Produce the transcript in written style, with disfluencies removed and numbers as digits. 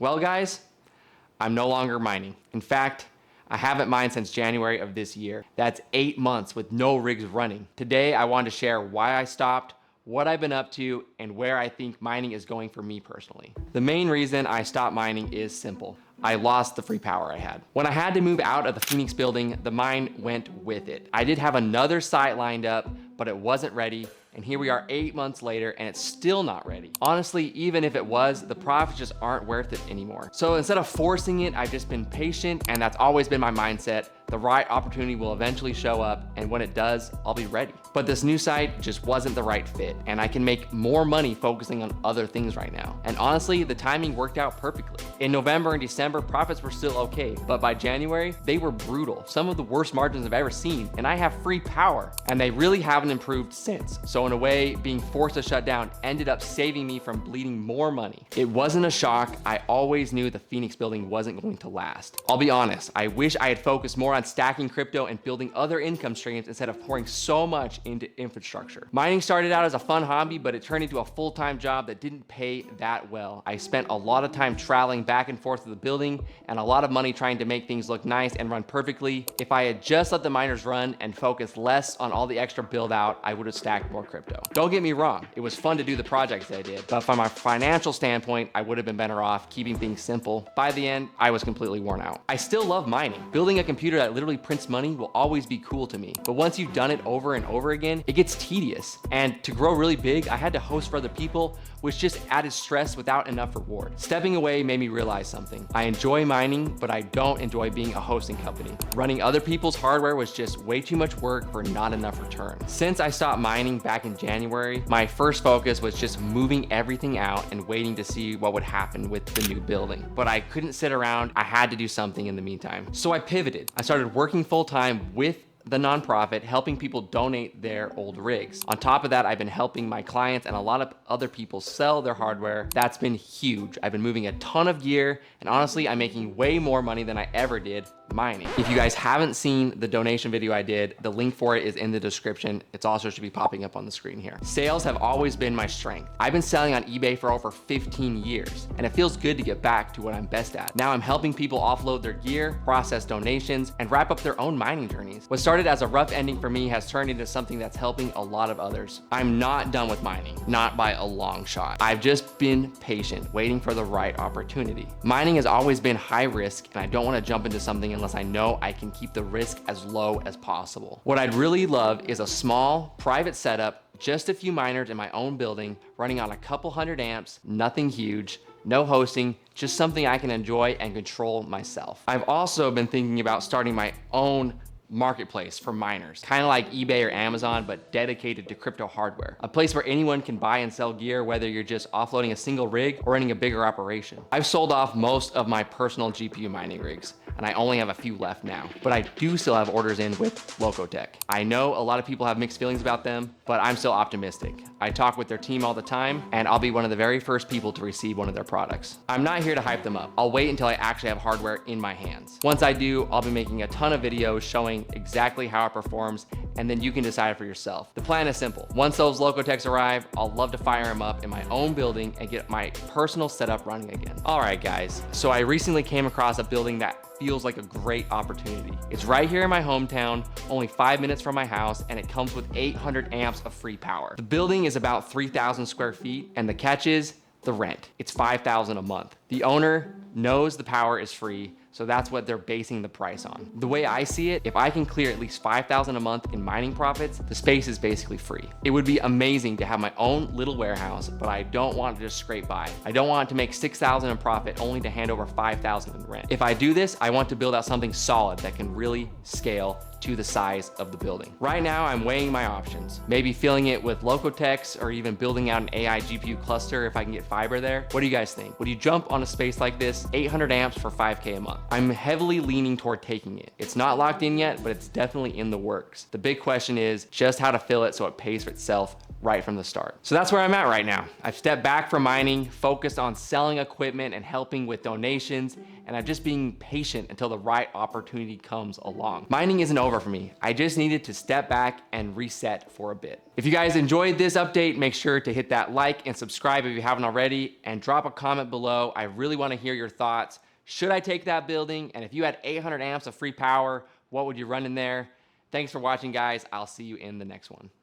Well, guys, I'm no longer mining. In fact, I haven't mined since January of this year. That's 8 months with no rigs running. Today, I wanted to share why I stopped, what I've been up to, and where I think mining is going for me personally. The main reason I stopped mining is simple. I lost the free power I had. When I had to move out of the Phoenix building, the mine went with it. I did have another site lined up, but it wasn't ready. And here we are 8 months later and it's still not ready. Honestly, even if it was, the profits just aren't worth it anymore. So instead of forcing it, I've just been patient, and that's always been my mindset. The right opportunity will eventually show up, and when it does, I'll be ready. But this new site just wasn't the right fit, and I can make more money focusing on other things right now. And honestly, the timing worked out perfectly. In November and December, profits were still okay, but by January, they were brutal. Some of the worst margins I've ever seen, and I have free power, and they really haven't improved since. So in a way, being forced to shut down ended up saving me from bleeding more money. It wasn't a shock. I always knew the Phoenix building wasn't going to last. I'll be honest, I wish I had focused more on stacking crypto and building other income streams instead of pouring so much into infrastructure. Mining started out as a fun hobby, but it turned into a full-time job that didn't pay that well. I spent a lot of time traveling back and forth to the building and a lot of money trying to make things look nice and run perfectly. If I had just let the miners run and focused less on all the extra build out, I would have stacked more crypto. Don't get me wrong, it was fun to do the projects that I did, but from a financial standpoint, I would have been better off keeping things simple. By the end, I was completely worn out. I still love mining. Building a computer that literally prints money will always be cool to me, but once you've done it over and over again, it gets tedious. And to grow really big, I had to host for other people, which just added stress without enough reward. Stepping away made me realize something. I enjoy mining, but I don't enjoy being a hosting company. Running other people's hardware was just way too much work for not enough return. Since I stopped mining back in January, my first focus was just moving everything out and waiting to see what would happen with the new building. But I couldn't sit around. I had to do something in the meantime. So I pivoted. I started working full-time with the nonprofit, helping people donate their old rigs. On top of that, I've been helping my clients and a lot of other people sell their hardware. That's been huge. I've been moving a ton of gear, and honestly, I'm making way more money than I ever did mining. If you guys haven't seen the donation video I did, the link for it is in the description. It's also should be popping up on the screen here. Sales have always been my strength. I've been selling on eBay for over 15 years, and it feels good to get back to what I'm best at. Now I'm helping people offload their gear, process donations, and wrap up their own mining journeys. What started as a rough ending for me has turned into something that's helping a lot of others. I'm not done with mining, not by a long shot. I've just been patient, waiting for the right opportunity. Mining has always been high risk, and I don't want to jump into something unless I know I can keep the risk as low as possible. What I'd really love is a small, private setup, just a few miners in my own building, running on a couple hundred amps, nothing huge, no hosting, just something I can enjoy and control myself. I've also been thinking about starting my own marketplace for miners, kind of like eBay or Amazon, but dedicated to crypto hardware. A place where anyone can buy and sell gear, whether you're just offloading a single rig or running a bigger operation. I've sold off most of my personal GPU mining rigs, and I only have a few left now, but I do still have orders in with Locotech. I know a lot of people have mixed feelings about them, but I'm still optimistic. I talk with their team all the time, and I'll be one of the very first people to receive one of their products. I'm not here to hype them up. I'll wait until I actually have hardware in my hands. Once I do, I'll be making a ton of videos showing exactly how it performs, and then you can decide for yourself. The plan is simple. Once those Locotechs arrive, I'll love to fire them up in my own building and get my personal setup running again. All right, guys, so I recently came across a building that feels like a great opportunity. It's right here in my hometown, only 5 minutes from my house, and it comes with 800 amps of free power. The building is about 3,000 square feet, and the catch is the rent. It's $5,000 a month. The owner knows the power is free, so that's what they're basing the price on. The way I see it, if I can clear at least $5,000 a month in mining profits, the space is basically free. It would be amazing to have my own little warehouse, but I don't want to just scrape by. I don't want to make $6,000 in profit only to hand over $5,000 in rent. If I do this, I want to build out something solid that can really scale to the size of the building. Right now, I'm weighing my options. Maybe filling it with Locotechs or even building out an AI GPU cluster if I can get fiber there. What do you guys think? Would you jump on a space like this? 800 amps for 5K a month. I'm heavily leaning toward taking it. It's not locked in yet, but it's definitely in the works. The big question is just how to fill it so it pays for itself right from the start. So that's where I'm at right now. I've stepped back from mining, focused on selling equipment and helping with donations, and I'm just being patient until the right opportunity comes along. Mining isn't over for me. I just needed to step back and reset for a bit. If you guys enjoyed this update, make sure to hit that like and subscribe if you haven't already, and drop a comment below. I really want to hear your thoughts. Should I take that building? And if you had 800 amps of free power, what would you run in there? Thanks for watching, guys. I'll see you in the next one.